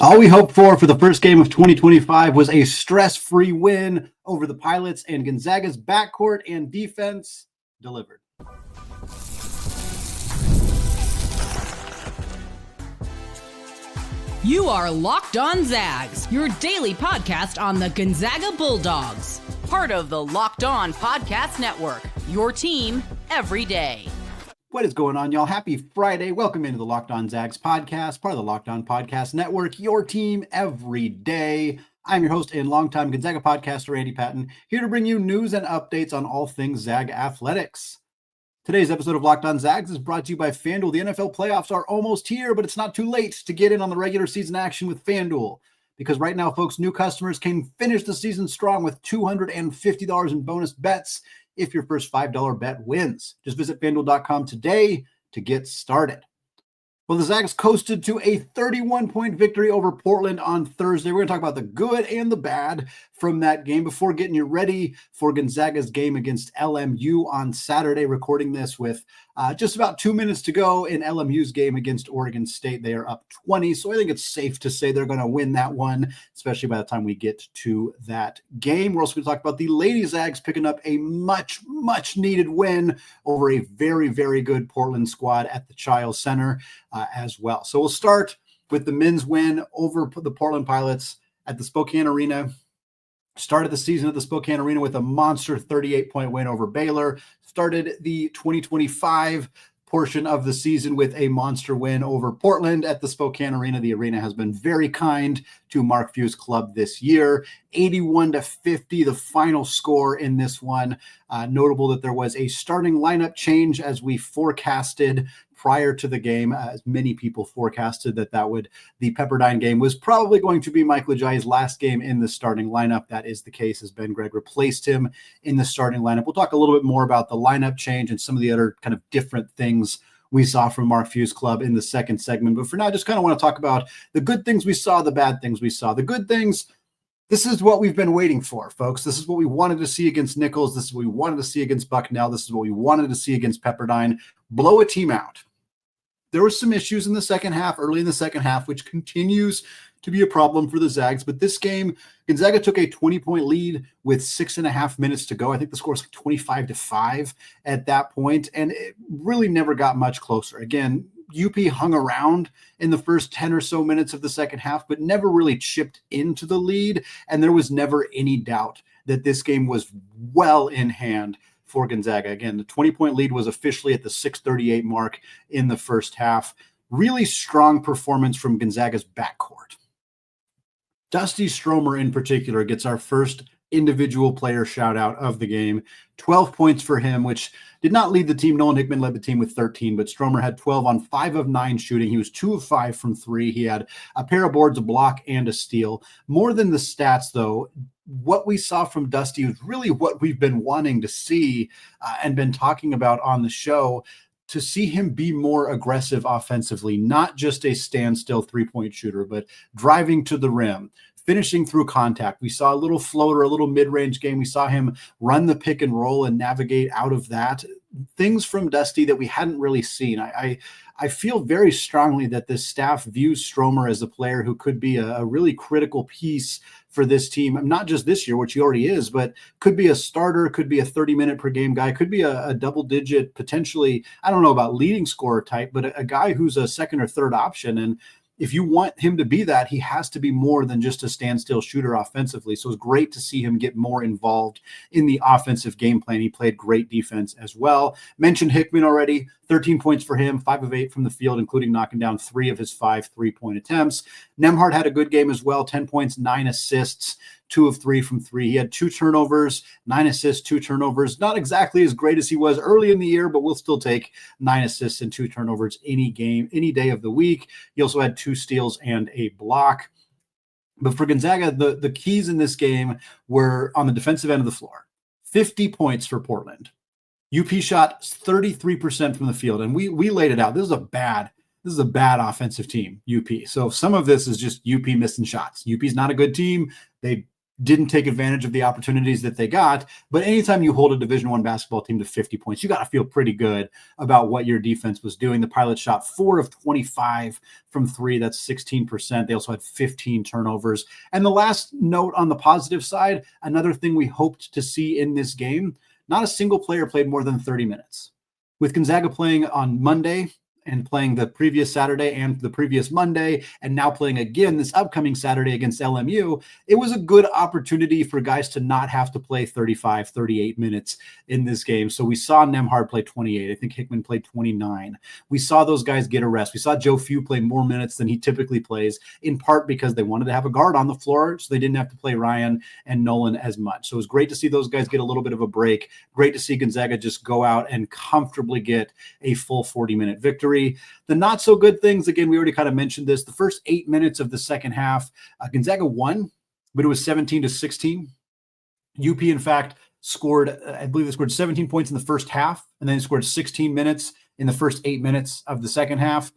All we hoped for the first game of 2025 was a stress-free win over the Pilots, and Gonzaga's backcourt and defense delivered. You are Locked On Zags, your daily podcast on the Gonzaga Bulldogs. Part of the Locked On Podcast Network, your team every day. What is going on, y'all? Happy Friday. Welcome into the Locked On Zags podcast, part of the Locked On Podcast Network, your team every day. I'm your host and longtime Gonzaga podcaster, Andy Patton, here to bring you news and updates on all things Zag athletics. Today's episode of Locked On Zags is brought to you by FanDuel. The NFL playoffs are almost here, but it's not too late to get in on the regular season action with FanDuel. Because right now, folks, new customers can finish the season strong with $250 in bonus bets if your first $5 bet wins. Just visit FanDuel.com today to get started. Well, the Zags coasted to a 31-point victory over Portland on Thursday. We're going to talk about the good and the bad from that game before getting you ready for Gonzaga's game against LMU on Saturday, recording this with just about 2 minutes to go in LMU's game against Oregon State. They are up 20, so I think it's safe to say they're going to win that one, especially by the time we get to that game. We're also going to talk about the Lady Zags picking up a much needed win over a very, very good Portland squad at the Chiles Center as well. So we'll start with the men's win over the Portland Pilots at the Spokane Arena. Started the season at the Spokane Arena with a monster 38-point win over Baylor. Started the 2025 portion of the season with a monster win over Portland at the Spokane Arena. The arena has been very kind to Mark Few's club this year. 81-50, the final score in this one. Notable that there was a starting lineup change as we forecasted prior to the game, as many people forecasted that the Pepperdine game was probably going to be Michael Ajayi's last game in the starting lineup. That is the case as Ben Gregg replaced him in the starting lineup. We'll talk a little bit more about the lineup change and some of the other kind of different things we saw from Mark Few's club in the second segment. But for now, I just kind of want to talk about the good things we saw, the bad things we saw. The good things, this is what we've been waiting for, folks. This is what we wanted to see against Nichols. This is what we wanted to see against Bucknell. This is what we wanted to see against Pepperdine. Blow a team out. There were some issues in the second half, early in the second half, which continues to be a problem for the Zags. But this game, Gonzaga took a 20-point lead with 6.5 minutes to go. I think the score was 25-5 at that point, and it really never got much closer. Again, UP hung around in the first 10 or so minutes of the second half, but never really chipped into the lead, and there was never any doubt that this game was well in hand for Gonzaga. Again, the 20-point lead was officially at the 6:38 mark in the first half. Really strong performance from Gonzaga's backcourt. Dusty Stromer in particular gets our first individual player shout out of the game. 12 points for him, which did not lead the team. Nolan Hickman led the team with 13, but Stromer had 12 on 5 of 9 shooting. He was 2 of 5 from 3. He had a pair of boards, a block, and a steal. More than the stats, though, what we saw from Dusty was really what we've been wanting to see and been talking about on the show, to see him be more aggressive offensively, not just a standstill three-point shooter, but driving to the rim, finishing through contact. We saw a little floater, a little mid-range game. We saw him run the pick and roll and navigate out of that. Things from Dusty that we hadn't really seen. I feel very strongly that this staff views Stromer as a player who could be a really critical piece for this team, not just this year, which he already is, but could be a starter, could be a 30-minute per game guy, could be a double-digit, potentially, I don't know about leading scorer type, but a guy who's a second or third option. And if you want him to be that, he has to be more than just a standstill shooter offensively. So it's great to see him get more involved in the offensive game plan. He played great defense as well. Mentioned Hickman already, 13 points for him, 5 of 8 from the field, including knocking down 3 of his 5 3-point attempts. Nembhard had a good game as well, 10 points, 9 assists. 2 of 3 from 3. He had 2 turnovers, 9 assists, 2 turnovers. Not exactly as great as he was early in the year, but we'll still take 9 assists and 2 turnovers any game, any day of the week. He also had 2 steals and a block. But for Gonzaga, the keys in this game were on the defensive end of the floor. 50 points for Portland. UP shot 33% from the field, and we laid it out. This is a bad offensive team, UP. So some of this is just UP missing shots. UP's not a good team. They didn't take advantage of the opportunities that they got. But anytime you hold a Division I basketball team to 50 points, you got to feel pretty good about what your defense was doing. The Pilots shot 4 of 25 from 3. That's 16%. They also had 15 turnovers. And the last note on the positive side, another thing we hoped to see in this game, not a single player played more than 30 minutes. With Gonzaga playing on Monday and playing the previous Saturday and the previous Monday, and now playing again this upcoming Saturday against LMU, it was a good opportunity for guys to not have to play 35, 38 minutes in this game. So we saw Nembhard play 28. I think Hickman played 29. We saw those guys get a rest. We saw Joe Few play more minutes than he typically plays, in part because they wanted to have a guard on the floor, so they didn't have to play Ryan and Nolan as much. So it was great to see those guys get a little bit of a break. Great to see Gonzaga just go out and comfortably get a full 40-minute victory. The not so good things, again, we already kind of mentioned this. The first 8 minutes of the second half, Gonzaga won, but it was 17-16. UP, in fact, scored, I believe they scored 17 points in the first half, and then they scored 16 minutes in the first 8 minutes of the second half.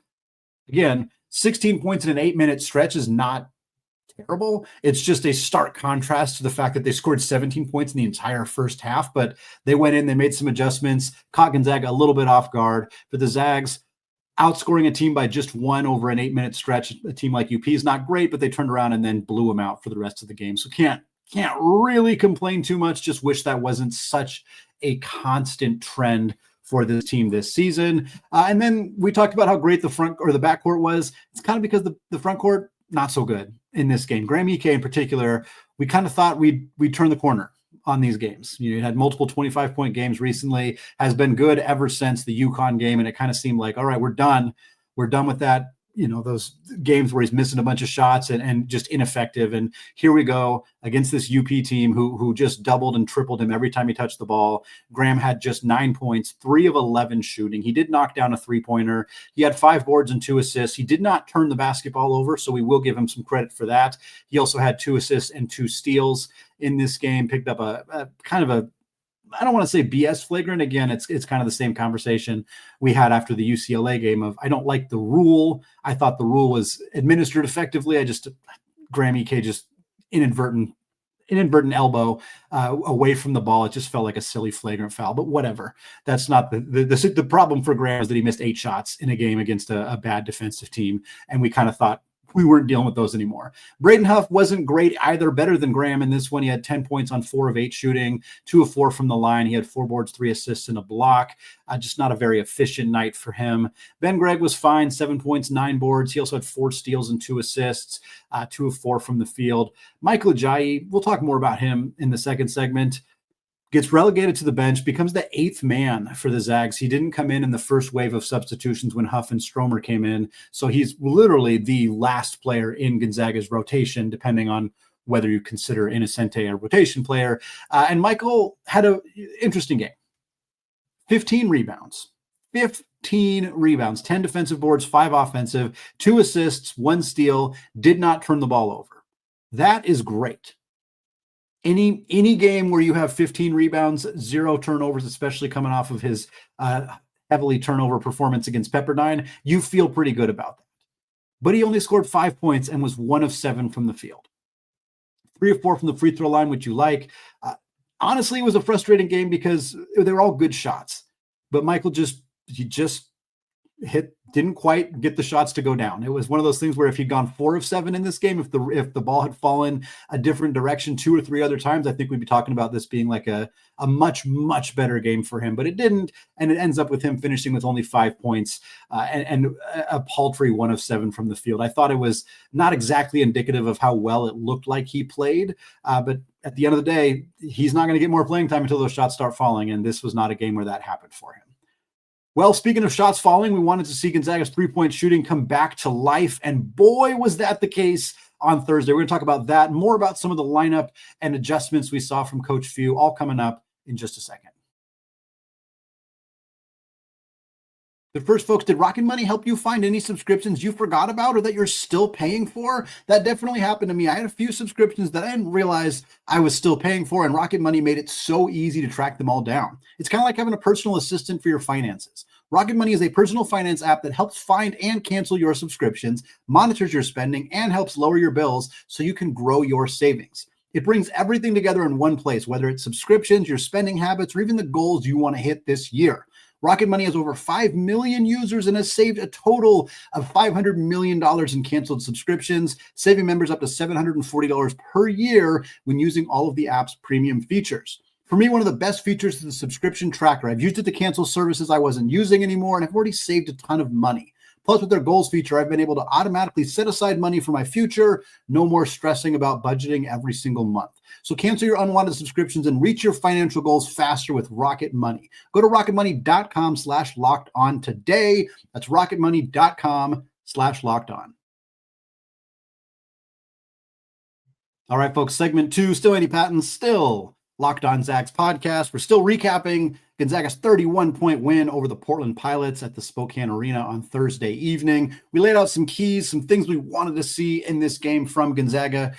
Again, 16 points in an 8-minute stretch is not terrible. It's just a stark contrast to the fact that they scored 17 points in the entire first half, but they went in, they made some adjustments, caught Gonzaga a little bit off guard. For the Zags, outscoring a team by just 1 over an 8-minute stretch, a team like UP is not great, but they turned around and then blew them out for the rest of the game. So can't really complain too much. Just wish that wasn't such a constant trend for this team this season. And then we talked about how great the front or the backcourt was. It's kind of because the front court, not so good in this game. Graham Ike in particular, we kind of thought we'd turn the corner on these games. You had multiple 25-point games recently, has been good ever since the UConn game, and it kind of seemed like, all right, we're done. We're done with that, those games where he's missing a bunch of shots and just ineffective. And here we go against this UP team who just doubled and tripled him every time he touched the ball. Graham had just 9 points, 3 of 11 shooting. He did knock down a three-pointer. He had 5 boards and 2 assists. He did not turn the basketball over, so we will give him some credit for that. He also had 2 assists and 2 steals in this game, picked up a kind of a, I don't want to say BS flagrant. Again, it's kind of the same conversation we had after the UCLA game of, I don't like the rule. I thought the rule was administered effectively. Graham Ike just inadvertent elbow away from the ball. It just felt like a silly flagrant foul, but whatever. That's not the problem for Graham is that he missed 8 shots in a game against a bad defensive team. And we kind of thought, we weren't dealing with those anymore. Braden Huff wasn't great either, better than Graham in this one. He had 10 points on 4 of 8 shooting, 2 of 4 from the line. He had 4 boards, 3 assists, and a block. Just not a very efficient night for him. Ben Gregg was fine, 7 points, 9 boards. He also had 4 steals and 2 assists, 2 of 4 from the field. Michael Ajayi, we'll talk more about him in the second segment, gets relegated to the bench, becomes the 8th man for the Zags. He didn't come in the first wave of substitutions when Huff and Stromer came in. So he's literally the last player in Gonzaga's rotation, depending on whether you consider Innocente a rotation player. And Michael had an interesting game. 15 rebounds, 10 defensive boards, 5 offensive, 2 assists, 1 steal, did not turn the ball over. That is great. Any game where you have 15 rebounds, 0 turnovers, especially coming off of his heavily turnover performance against Pepperdine, you feel pretty good about that. But he only scored 5 points and was 1 of 7 from the field. 3 of 4 from the free throw line, which you like. Honestly, it was a frustrating game because they were all good shots. But Michael just didn't quite get the shots to go down. It was one of those things where if he'd gone 4 of 7 in this game, if the ball had fallen a different direction 2 or 3 other times, I think we'd be talking about this being like a much, much better game for him. But it didn't, and it ends up with him finishing with only 5 points and a paltry 1 of 7 from the field. I thought it was not exactly indicative of how well it looked like he played, but at the end of the day, he's not going to get more playing time until those shots start falling, and this was not a game where that happened for him. Well, speaking of shots falling, we wanted to see Gonzaga's 3-point shooting come back to life, and boy, was that the case on Thursday. We're going to talk about that, more about some of the lineup and adjustments we saw from Coach Few, all coming up in just a second. But first, folks, did Rocket Money help you find any subscriptions you forgot about or that you're still paying for? That definitely happened to me. I had a few subscriptions that I didn't realize I was still paying for, and Rocket Money made it so easy to track them all down. It's kind of like having a personal assistant for your finances. Rocket Money is a personal finance app that helps find and cancel your subscriptions, monitors your spending, and helps lower your bills so you can grow your savings. It brings everything together in one place, whether it's subscriptions, your spending habits, or even the goals you want to hit this year. Rocket Money has over 5 million users and has saved a total of $500 million in canceled subscriptions, saving members up to $740 per year when using all of the app's premium features. For me, one of the best features is the subscription tracker. I've used it to cancel services I wasn't using anymore, and I've already saved a ton of money. Plus, with their goals feature, I've been able to automatically set aside money for my future. No more stressing about budgeting every single month. So cancel your unwanted subscriptions and reach your financial goals faster with Rocket Money. Go to rocketmoney.com/lockedon today. That's rocketmoney.com/lockedon. All right, folks, segment 2, still Andy Patton, still Locked On Zags podcast. We're still recapping Gonzaga's 31-point win over the Portland Pilots at the Spokane Arena on Thursday evening. We laid out some keys, some things we wanted to see in this game from Gonzaga.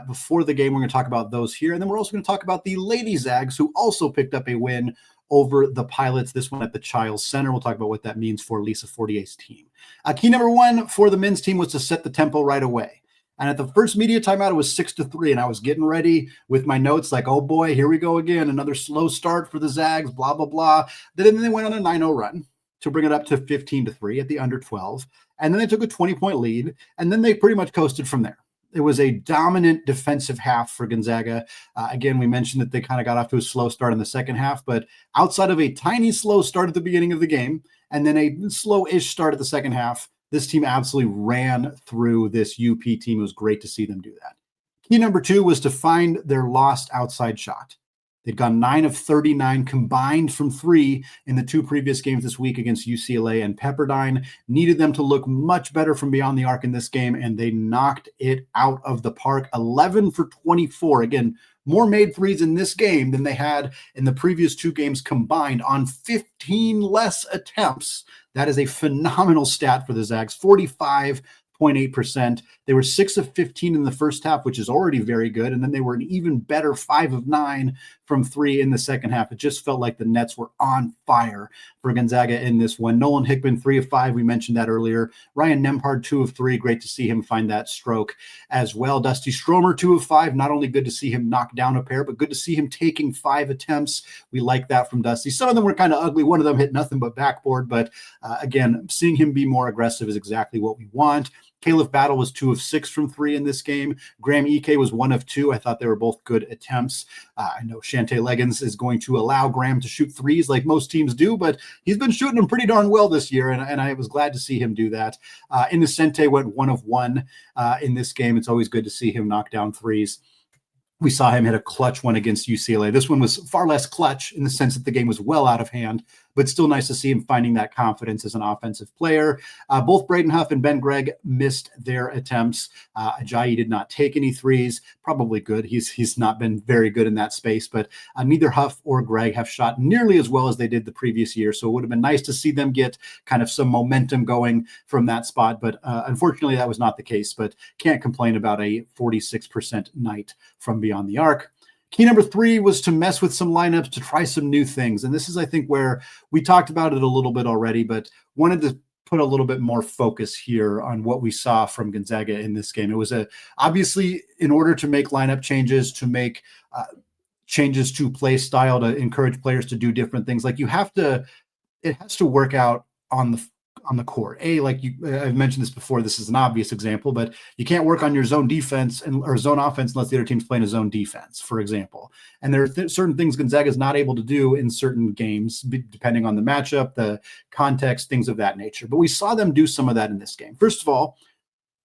Before the game, we're going to talk about those here. And then we're also going to talk about the Lady Zags, who also picked up a win over the Pilots, this one at the Chiles Center. We'll talk about what that means for Lisa Fortier's team. Key number 1 for the men's team was to set the tempo right away. And at the first media timeout, it was 6-3, and I was getting ready with my notes like, oh boy, here we go again, another slow start for the Zags, blah, blah, blah. Then they went on a 9-0 run to bring it up to 15-3 at the under 12. And then they took a 20-point lead, and then they pretty much coasted from there. It was a dominant defensive half for Gonzaga. Again, we mentioned that they kind of got off to a slow start in the second half, but outside of a tiny slow start at the beginning of the game, and then a slow-ish start at the second half, this team absolutely ran through this UP team. It was great to see them do that. Key number 2 was to find their lost outside shot. They'd gone 9 of 39 combined from 3 in the 2 previous games this week against UCLA and Pepperdine. Needed them to look much better from beyond the arc in this game, and they knocked it out of the park. 11 for 24. Again, more made threes in this game than they had in the previous 2 games combined on 15 less attempts. That is a phenomenal stat for the Zags, 45.8%. They were 6 of 15 in the first half, which is already very good. And then they were an even better 5 of 9 from 3 in the second half. It just felt like the Nets were on fire for Gonzaga in this one. Nolan Hickman, 3 of 5. We mentioned that earlier. Ryan Nembhard, 2 of 3. Great to see him find that stroke as well. Dusty Stromer, 2 of 5. Not only good to see him knock down a pair, but good to see him taking 5 attempts. We like that from Dusty. Some of them were kind of ugly. One of them hit nothing but backboard. But again, seeing him be more aggressive is exactly what we want. Caleb Battle was 2 of 6 from 3 in this game. Graham Ike was 1 of 2. I thought they were both good attempts. I know Shante Leggins is going to allow Graham to shoot threes like most teams do, but he's been shooting them pretty darn well this year, and I was glad to see him do that. Innocente went 1 of 1 in this game. It's always good to see him knock down threes. We saw him hit a clutch one against UCLA. This one was far less clutch in the sense that the game was well out of hand, but still nice to see him finding that confidence as an offensive player. Both Braden Huff and Ben Gregg missed their attempts. Ajayi did not take any threes. Probably good. He's not been very good in that space, but neither Huff or Gregg have shot nearly as well as they did the previous year. So it would have been nice to see them get kind of some momentum going from that spot. But unfortunately, that was not the case. But can't complain about a 46% night from beyond the arc. Key number 3 was to mess with some lineups, to try some new things. And this is, I think, where we talked about it a little bit already, but wanted to put a little bit more focus here on what we saw from Gonzaga in this game. It was obviously in order to make lineup changes, to make changes to play style, to encourage players to do different things. Like it has to work out on the court. I've mentioned this before. This is an obvious example, but you can't work on your zone defense or zone offense unless the other team's playing a zone defense, for example. And there are certain things Gonzaga is not able to do in certain games, depending on the matchup, the context, things of that nature. But we saw them do some of that in this game. First of all,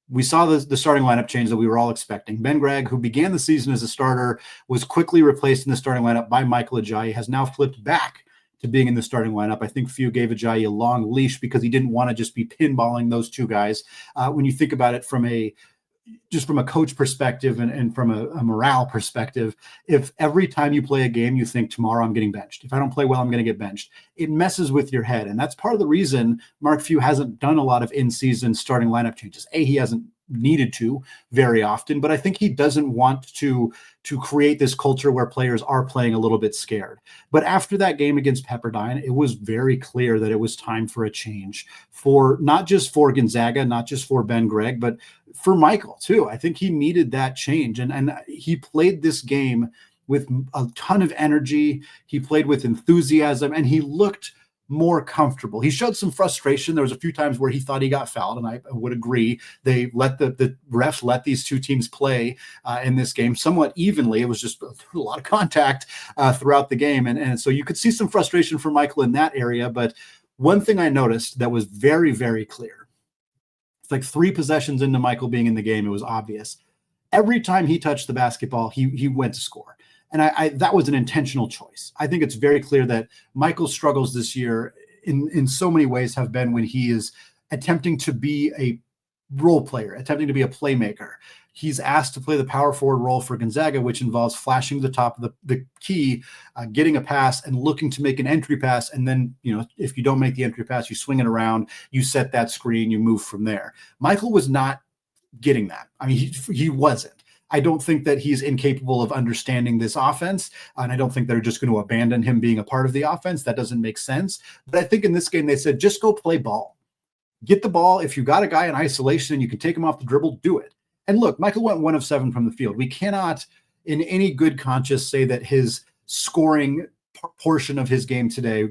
we saw the starting lineup change that we were all expecting. Ben Gregg, who began the season as a starter, was quickly replaced in the starting lineup by Michael Ajayi, has now flipped back to being in the starting lineup. I think few gave Ajayi a long leash because he didn't want to just be pinballing those 2 guys. When you think about it from a coach perspective and from a morale perspective, if every time you play a game you think tomorrow I'm getting benched, if I don't play well I'm going to get benched, it messes with your head. And that's part of the reason Mark Few hasn't done a lot of in-season starting lineup changes. He hasn't needed to very often, but I think he doesn't want to create this culture where players are playing a little bit scared. But after that game against Pepperdine, it was very clear that it was time for a change, for not just for Gonzaga, not just for Ben Gregg, but for Michael too. I think he needed that change, and he played this game with a ton of energy. He played with enthusiasm, and he looked more comfortable. He showed some frustration. There was a few times where he thought he got fouled, and I would agree. They let the refs let these two teams play in this game somewhat evenly. It was just a lot of contact throughout the game, and so you could see some frustration for Michael in that area. But one thing I noticed that was very, very clear, it's like 3 possessions into Michael being in the game, it was obvious. Every time he touched the basketball, he went to score. And I that was an intentional choice. I think it's very clear that Michael's struggles this year in so many ways have been when he is attempting to be a role player, attempting to be a playmaker. He's asked to play the power forward role for Gonzaga, which involves flashing the top of the key, getting a pass and looking to make an entry pass. And then, if you don't make the entry pass, you swing it around, you set that screen, you move from there. Michael was not getting that. I mean, he wasn't. I don't think that he's incapable of understanding this offense, and I don't think they're just going to abandon him being a part of the offense. That doesn't make sense. But I think in this game, they said, just go play ball. Get the ball. If you got a guy in isolation and you can take him off the dribble, do it. And look, Michael went 1 of 7 from the field. We cannot, in any good conscience, say that his scoring portion of his game today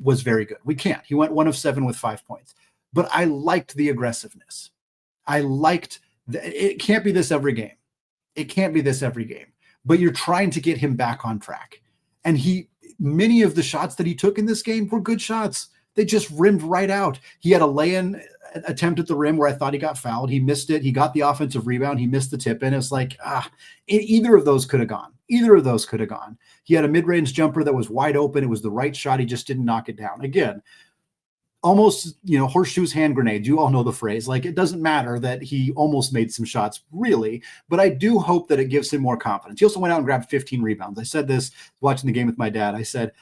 was very good. We can't. He went 1 of 7 with 5 points. But I liked the aggressiveness. I liked it can't be this every game. It can't be this every game, but you're trying to get him back on track. And many of the shots that he took in this game were good shots. They just rimmed right out. He had a lay-in attempt at the rim where I thought he got fouled. He missed it. He got the offensive rebound. He missed the tip in. It's like, either of those could have gone. Either of those could have gone. He had a mid-range jumper that was wide open. It was the right shot. He just didn't knock it down. Again, almost, horseshoes, hand grenades. You all know the phrase. Like, it doesn't matter that he almost made some shots, really, but I do hope that it gives him more confidence. He also went out and grabbed 15 rebounds. I said this watching the game with my dad. I said,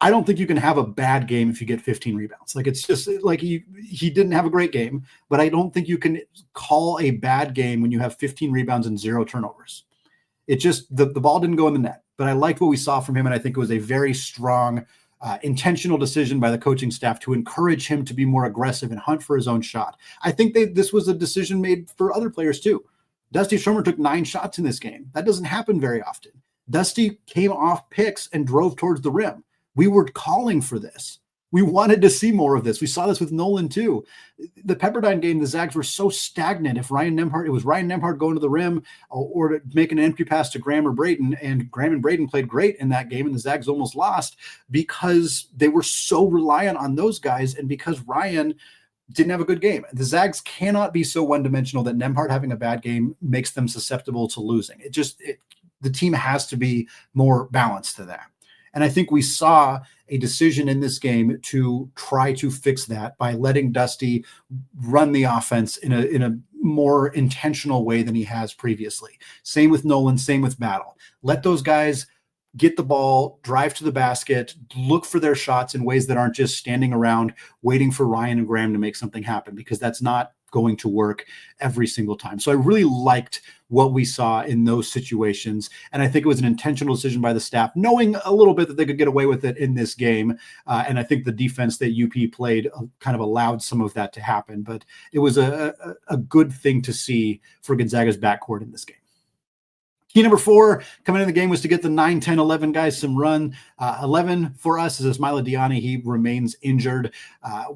I don't think you can have a bad game if you get 15 rebounds. Like, it's just like he didn't have a great game, but I don't think you can call a bad game when you have 15 rebounds and 0 turnovers. It just, the ball didn't go in the net, but I liked what we saw from him, and I think it was a very strong intentional decision by the coaching staff to encourage him to be more aggressive and hunt for his own shot. I think this was a decision made for other players too. Dusty Stromer took 9 shots in this game. That doesn't happen very often. Dusty came off picks and drove towards the rim. We were calling for this. We wanted to see more of this. We saw this with Nolan too. The Pepperdine game, the Zags were so stagnant. If it was Ryan Nembhard going to the rim or to make an entry pass to Graham or Braden, and Graham and Braden played great in that game, and the Zags almost lost because they were so reliant on those guys, and because Ryan didn't have a good game. The Zags cannot be so one-dimensional that Nembhard having a bad game makes them susceptible to losing. The team has to be more balanced to that. And I think we saw a decision in this game to try to fix that by letting Dusty run the offense in a more intentional way than he has previously. Same with Nolan, same with Battle. Let those guys get the ball, drive to the basket, look for their shots in ways that aren't just standing around waiting for Ryan and Graham to make something happen, because that's not going to work every single time. So I really liked what we saw in those situations. And I think it was an intentional decision by the staff, knowing a little bit that they could get away with it in this game. And I think the defense that UP played kind of allowed some of that to happen. But it was a good thing to see for Gonzaga's backcourt in this game. Key number 4 coming in the game was to get the 9, 10, 11 guys some run. 11 for us is Ismaila Diani. He remains injured.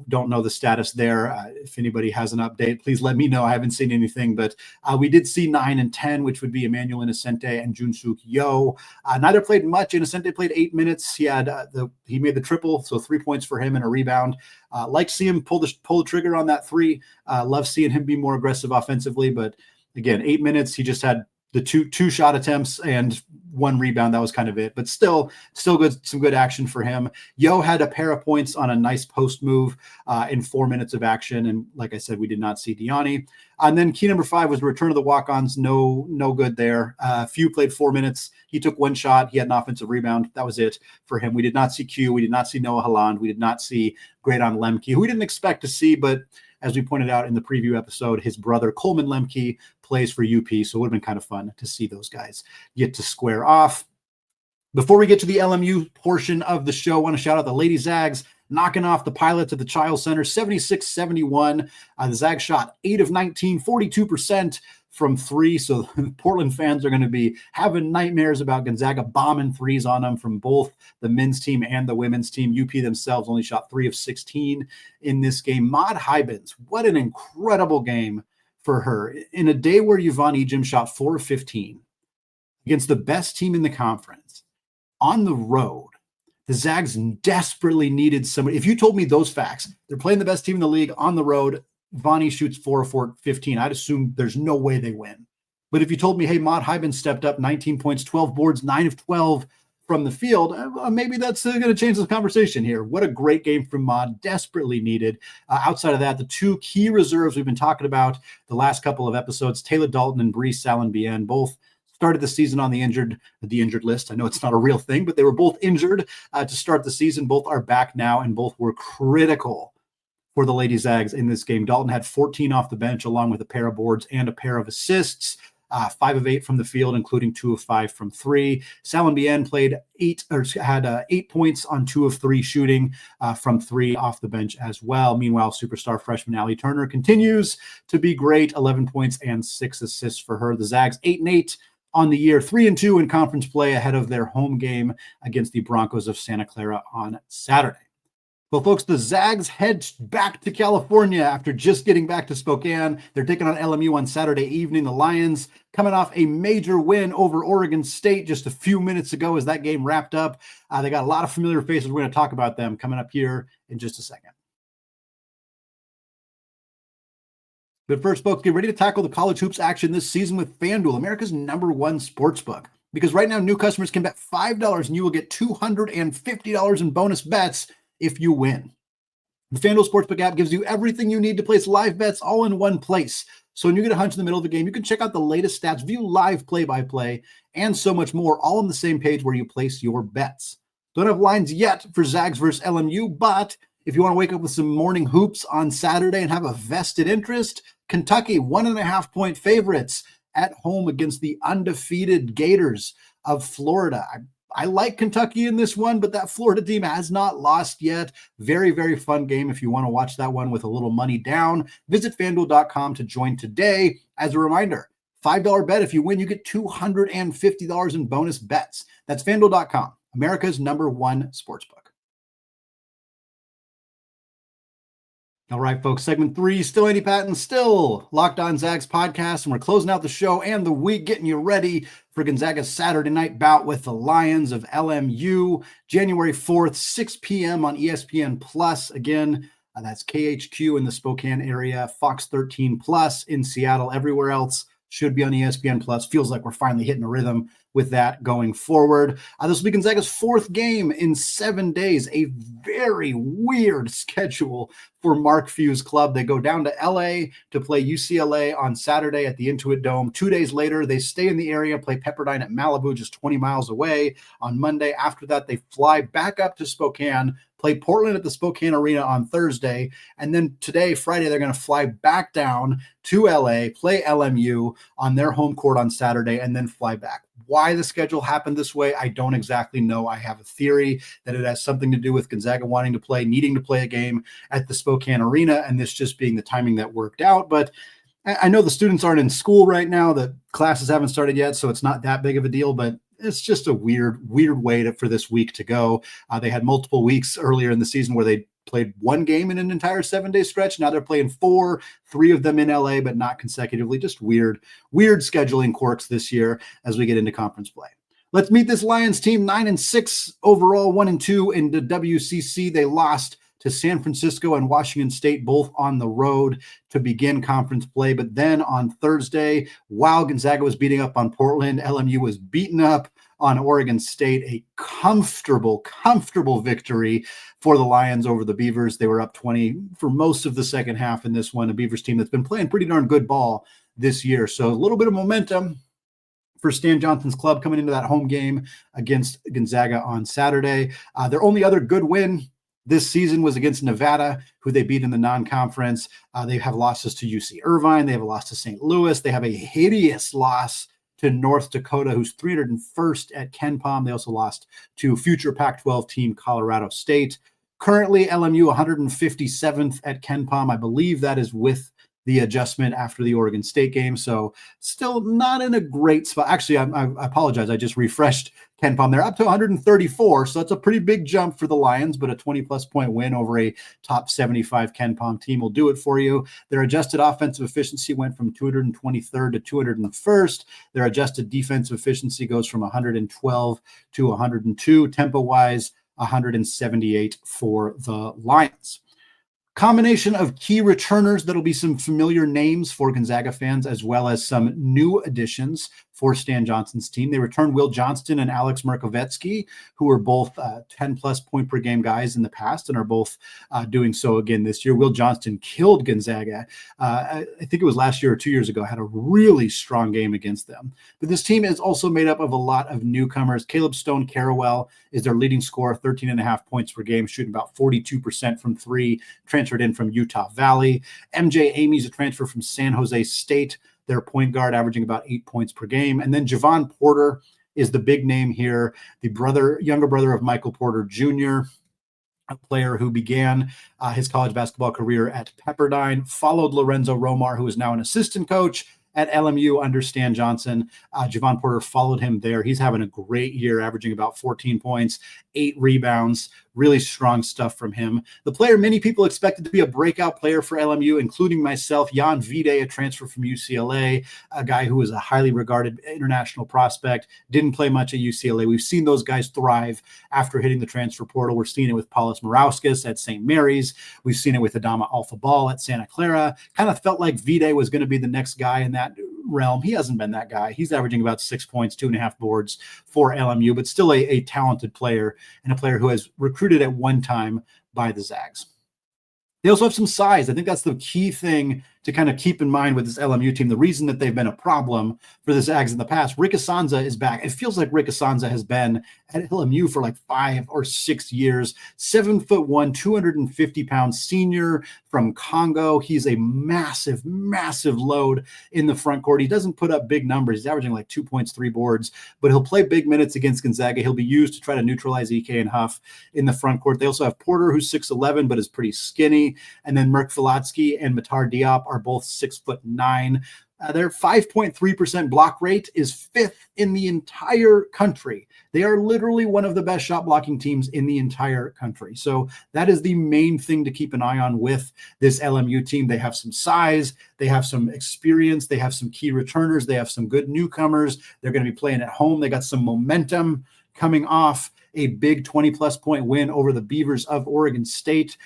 Don't know the status there. If anybody has an update, please let me know. I haven't seen anything, but we did see 9 and 10, which would be Emmanuel Innocente and Junsuk Yo. Neither played much. Innocente played 8 minutes. He had he made the triple, so 3 points for him and a rebound. Like to see him pull the trigger on that 3. Love seeing him be more aggressive offensively, but again, 8 minutes. He just had the two shot attempts and 1 rebound. That was kind of it, but still good, some good action for him. Yo had a pair of points on a nice post move in 4 minutes of action. And like I said, we did not see Diani. And then key number 5 was the return of the walk-ons. No good there. Few played 4 minutes. He took 1 shot. He had an offensive rebound. That was it for him. We did not see Q. We did not see Noah Holland. We did not see Graydon Lemke, who we didn't expect to see, but as we pointed out in the preview episode, his brother Coleman Lemke plays for UP, so it would have been kind of fun to see those guys get to square off. Before we get to the LMU portion of the show, I want to shout out the Lady Zags knocking off the Pilots at the Chiles Center 76-71. The Zags shot 8 of 19, 42% from three. So Portland fans are going to be having nightmares about Gonzaga bombing threes on them from both the men's team and the women's team. UP themselves only shot 3 of 16 in this game. Maud Hybens, what an incredible game for her. In a day where Jevon Ejim shot 4 of 15 against the best team in the conference on the road, the Zags desperately needed somebody. If you told me those facts, they're playing the best team in the league on the road, Vonnie shoots 4 of 15, I'd assume there's no way they win. But if you told me, hey, Maud Hybens stepped up 19 points, 12 boards, 9 of 12 from the field, maybe that's going to change the conversation here. What a great game from Maud, desperately needed. Outside of that, the two key reserves we've been talking about the last couple of episodes, Taylor Dalton and Bree Sallenbien, both started the season on the injured list. I know it's not a real thing, but they were both injured to start the season. Both are back now, and both were critical for the Lady Zags in this game. Dalton had 14 off the bench, along with a pair of boards and a pair of assists. 5 of 8 from the field, including 2 of 5 from three. Sallenbien had 8 points on 2 of 3 shooting from three off the bench as well. Meanwhile, superstar freshman Allie Turner continues to be great. 11 points and 6 assists for her. The Zags 8-8 on the year, 3-2 in conference play ahead of their home game against the Broncos of Santa Clara on Saturday. Well, folks, the Zags head back to California after just getting back to Spokane. They're taking on LMU on Saturday evening. The Lions coming off a major win over Oregon State just a few minutes ago as that game wrapped up. They got a lot of familiar faces. We're going to talk about them coming up here in just a second. But first, folks, get ready to tackle the college hoops action this season with FanDuel, America's #1 sportsbook. Because right now, new customers can bet $5 and you will get $250 in bonus bets if you win. The FanDuel Sportsbook app gives you everything you need to place live bets all in one place. So when you get a hunch in the middle of the game, you can check out the latest stats, view live play-by-play, and so much more, all on the same page where you place your bets. Don't have lines yet for Zags versus LMU, but if you want to wake up with some morning hoops on Saturday and have a vested interest, Kentucky 1.5-point favorites at home against the undefeated Gators of Florida. I like Kentucky in this one, but that Florida team has not lost yet. Very, very fun game if you want to watch that one with a little money down. Visit FanDuel.com to join today. As a reminder, $5 bet. If you win, you get $250 in bonus bets. That's FanDuel.com, America's #1 sportsbook. All right, folks, segment 3, still Andy Patton, still Locked On Zags podcast, and we're closing out the show and the week, getting you ready for Gonzaga's Saturday night bout with the Lions of LMU, January 4th, 6 p.m. on ESPN Plus. Again, that's KHQ in the Spokane area, Fox 13 Plus in Seattle. Everywhere else should be on ESPN Plus. Feels like we're finally hitting a rhythm with that going forward. This will be Gonzaga's 4th game in 7 days, a very weird schedule for Mark Few's club. They go down to LA to play UCLA on Saturday at the Intuit Dome. 2 days later, they stay in the area, play Pepperdine at Malibu, just 20 miles away on Monday. After that, they fly back up to Spokane, play Portland at the Spokane Arena on Thursday. And then today, Friday, they're going to fly back down to LA, play LMU on their home court on Saturday, and then fly back. Why the schedule happened this way, I don't exactly know. I have a theory that it has something to do with Gonzaga wanting to play, needing to play a game at the Spokane Arena, and this just being the timing that worked out. But I know the students aren't in school right now. The classes haven't started yet, so it's not that big of a deal, but it's just a weird way for this week to go. They had multiple weeks earlier in the season where they played one game in an entire 7-day stretch. Now they're playing 4, 3 of them in LA, but not consecutively. Just weird scheduling quirks this year as we get into conference play. Let's meet this Lions team, 9-6 overall, 1-2 in the WCC. They lost to San Francisco and Washington State, both on the road to begin conference play. But then on Thursday, while Gonzaga was beating up on Portland, LMU was beaten up on Oregon State. A comfortable victory for the Lions over the Beavers. They were up 20 for most of the second half in this one, a Beavers team that's been playing pretty darn good ball this year. So a little bit of momentum for Stan Johnson's club coming into that home game against Gonzaga on Saturday. Their only other good win this season was against Nevada, who they beat in the non-conference. They have losses to UC Irvine. They have a loss to St. Louis. They have a hideous loss to North Dakota, who's 301st at KenPom. They also lost to future Pac-12 team Colorado State. Currently, LMU 157th at KenPom. I believe that is with the adjustment after the Oregon State game. So still not in a great spot. Actually, I apologize. I just refreshed KenPom. They're up to 134. So that's a pretty big jump for the Lions, but a 20-plus point win over a top 75 KenPom team will do it for you. Their adjusted offensive efficiency went from 223rd to 201st. Their adjusted defensive efficiency goes from 112 to 102. Tempo-wise, 178 for the Lions. Combination of key returners that'll be some familiar names for Gonzaga fans, as well as some new additions for Stan Johnson's team. They returned Will Johnston and Alex Merkovetsky, who were both 10-plus point per game guys in the past and are both doing so again this year. Will Johnston killed Gonzaga. I think it was last year or 2 years ago, had a really strong game against them. But this team is also made up of a lot of newcomers. Caleb Stone Carrawell is their leading scorer, 13.5 points per game, shooting about 42% from three, transferred in from Utah Valley. MJ Amy's a transfer from San Jose State, their point guard, averaging about 8 points per game. And then Jevon Porter is the big name here, the younger brother of Michael Porter Jr., a player who began his college basketball career at Pepperdine, followed Lorenzo Romar, who is now an assistant coach at LMU under Stan Johnson. Jevon Porter followed him there. He's having a great year, averaging about 14 points, 8 rebounds, really strong stuff from him. The player many people expected to be a breakout player for LMU, including myself, Jan Vide, a transfer from UCLA, a guy who was a highly regarded international prospect, didn't play much at UCLA. We've seen those guys thrive after hitting the transfer portal. We're seeing it with Paulus Morauskas at St. Mary's. We've seen it with Adama Alpha-Ball at Santa Clara. Kind of felt like Vide was going to be the next guy in that realm. He hasn't been that guy. He's averaging about 6 points, 2.5 boards for LMU, but still a talented player and a player who has recruited at one time by the Zags. They also have some size. I think that's the key thing to kind of keep in mind with this LMU team. The reason that they've been a problem for the Zags in the past, Rick Issanza is back. It feels like Rick Issanza has been at LMU for like 5 or 6 years. 7'1", 250-pound senior from Congo. He's a massive, massive load in the front court. He doesn't put up big numbers. He's averaging like 2 points, 3 boards, but he'll play big minutes against Gonzaga. He'll be used to try to neutralize EK and Huff in the front court. They also have Porter, who's 6'11", but is pretty skinny. And then Merk Filatsky and Matar Diop are both 6'9". Their 5.3% block rate is 5th in the entire country. They are literally one of the best shot blocking teams in the entire country. So that is the main thing to keep an eye on with this LMU team. They have some size, they have some experience, they have some key returners, they have some good newcomers. They're going to be playing at home. They got some momentum coming off a big 20-plus point win over the Beavers of Oregon State.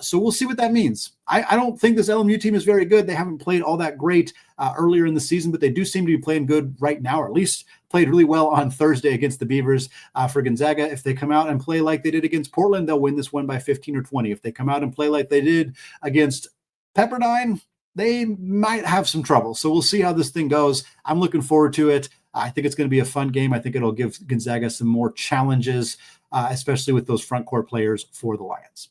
So we'll see what that means. I don't think this LMU team is very good. They haven't played all that great earlier in the season, but they do seem to be playing good right now, or at least played really well on Thursday against the Beavers. For Gonzaga, if they come out and play like they did against Portland, they'll win this one by 15 or 20. If they come out and play like they did against Pepperdine, they might have some trouble. So we'll see how this thing goes. I'm looking forward to it. I think it's going to be a fun game. I think it'll give Gonzaga some more challenges, especially with those front court players for the Lions.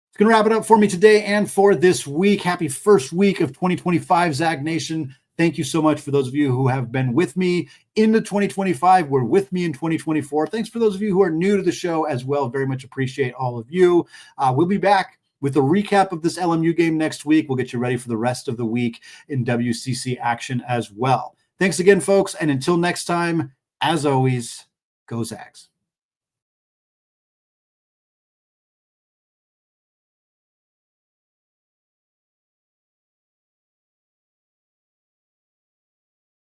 It's going to wrap it up for me today and for this week. Happy first week of 2025, Zag Nation. Thank you so much for those of you who have been with me into 2025. We're with me in 2024. Thanks for those of you who are new to the show as well. Very much appreciate all of you. We'll be back with a recap of this LMU game next week. We'll get you ready for the rest of the week in WCC action as well. Thanks again, folks. And until next time, as always, go Zags.